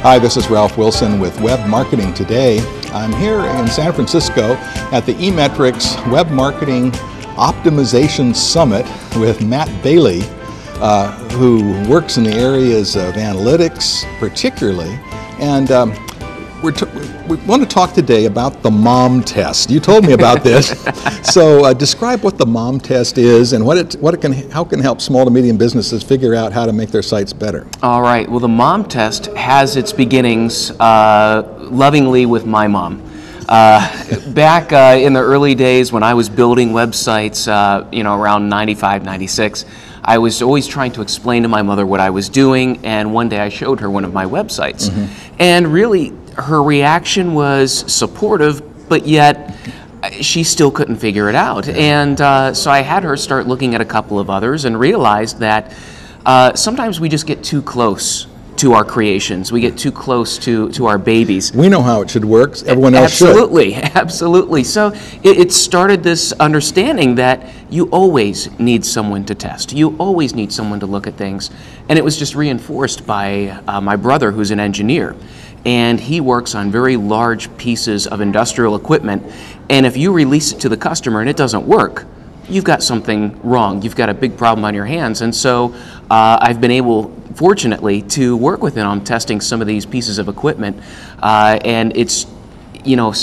Hi, this is Ralph Wilson with Web Marketing Today. I'm here in San Francisco at the eMetrics Web Marketing Optimization Summit with Matt Bailey, who works in the areas of analytics particularly. And we want to talk today about the MOM test. You told me about this. So describe what the MOM test is and how it can help small to medium businesses figure out how to make their sites better. All right. Well, the MOM test has its beginnings lovingly with my mom. Back in the early days when I was building websites, around 95, 96, I was always trying to explain to my mother what I was doing, and one day I showed her one of my websites. And really, her reaction was supportive, but yet she still couldn't figure it out. And so I had her start looking at a couple of others and realized that sometimes we just get too close to our creations. We get too close to our babies. We know how it should work. Everyone else should. Absolutely. So it started this understanding that you always need someone to test. You always need someone to look at things. And it was just reinforced by my brother, who's an engineer. And he works on very large pieces of industrial equipment. And if you release it to the customer and it doesn't work, you've got something wrong. You've got a big problem on your hands. And so I've been able, fortunately, to work with him on testing some of these pieces of equipment. And it's,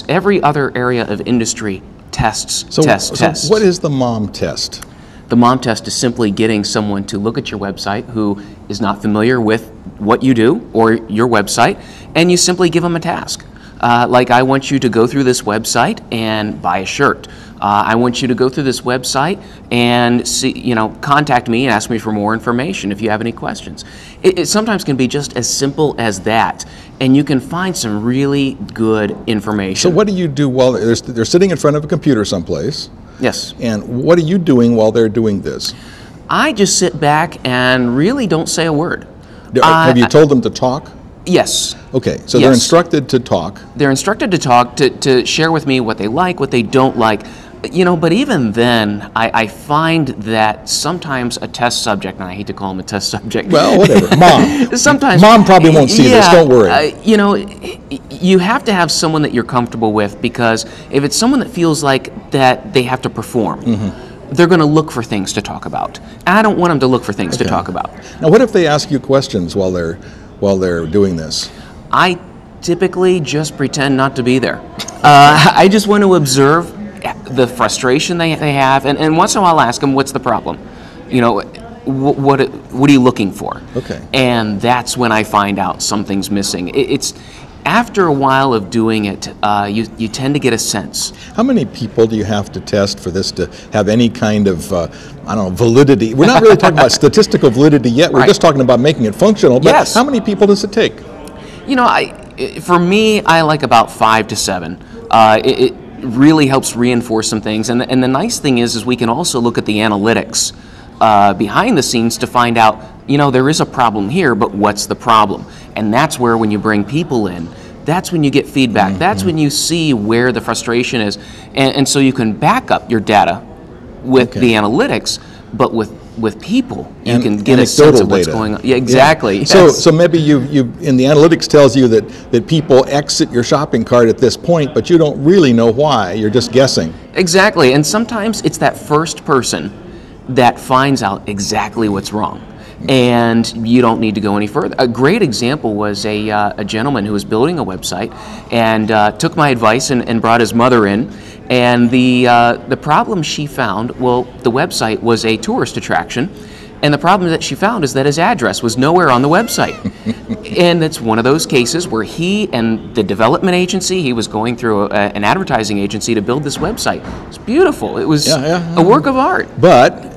every other area of industry tests. So what is the MOM test? The MOM test is simply getting someone to look at your website who is not familiar with what you do or your website, and you simply give them a task. Like, I want you to go through this website and buy a shirt. I want you to go through this website and see, contact me and ask me for more information if you have any questions. It sometimes can be just as simple as that, and you can find some really good information. So what do you do while they're sitting in front of a computer someplace? Yes. And what are you doing while they're doing this? I just sit back and really don't say a word. Have you told them to talk? Yes. Okay, so they're instructed to talk. They're instructed to talk, to share with me what they like, what they don't like. But even then, I find that sometimes a test subject, and I hate to call him a test subject. Well, whatever. Mom. Sometimes Mom probably won't see this, don't worry. You have to have someone that you're comfortable with, because if it's someone that feels like that they have to perform, they're going to look for things to talk about. And I don't want them to look for things to talk about. Now, what if they ask you questions while they're doing this? I typically just pretend not to be there. I just want to observe the frustration they have, and once in a while I'll ask them, what's the problem? What are you looking for? Okay. And that's when I find out something's missing. It's after a while of doing it, you tend to get a sense. How many people do you have to test for this to have any kind of, validity? We're not really talking about statistical validity yet. We're just talking about making it functional. But how many people does it take? For me, I like about 5 to 7. It really helps reinforce some things. And the nice thing is we can also look at the analytics behind the scenes to find out, there is a problem here, but what's the problem? And that's where, when you bring people in, that's when you get feedback. That's when you see where the frustration is. And so you can back up your data with the analytics, but with people, you can get a sense of what's going on. Yeah, exactly. Yeah. So maybe you in the analytics tells you that people exit your shopping cart at this point, but you don't really know why. You're just guessing. Exactly. And sometimes it's that first person that finds out exactly what's wrong, and you don't need to go any further. A great example was a gentleman who was building a website and took my advice and brought his mother in. And the problem she found, the website was a tourist attraction, and the problem that she found is that his address was nowhere on the website. And it's one of those cases where he and the development agency, he was going through an advertising agency to build this website. It's beautiful. It was a work of art. But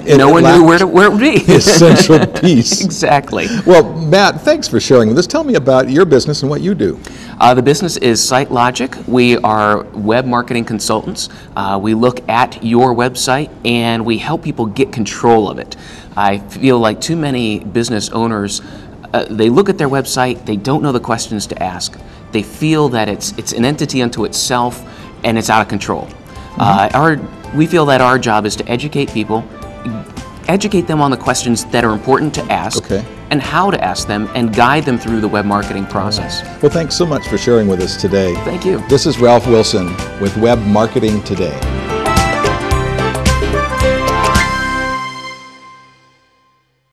no one knew where it would be. The essential piece. Exactly. Well, Matt, thanks for sharing with us. Tell me about your business and what you do. The business is SiteLogic. We are web marketing consultants. We look at your website and we help people get control of it. I feel like too many business owners, they look at their website, they don't know the questions to ask. They feel that it's an entity unto itself and it's out of control. We feel that our job is to educate people, educate them on the questions that are important to ask, Okay. and how to ask them, and guide them through the web marketing process. Well, thanks so much for sharing with us today. Thank you. This is Ralph Wilson with Web Marketing Today.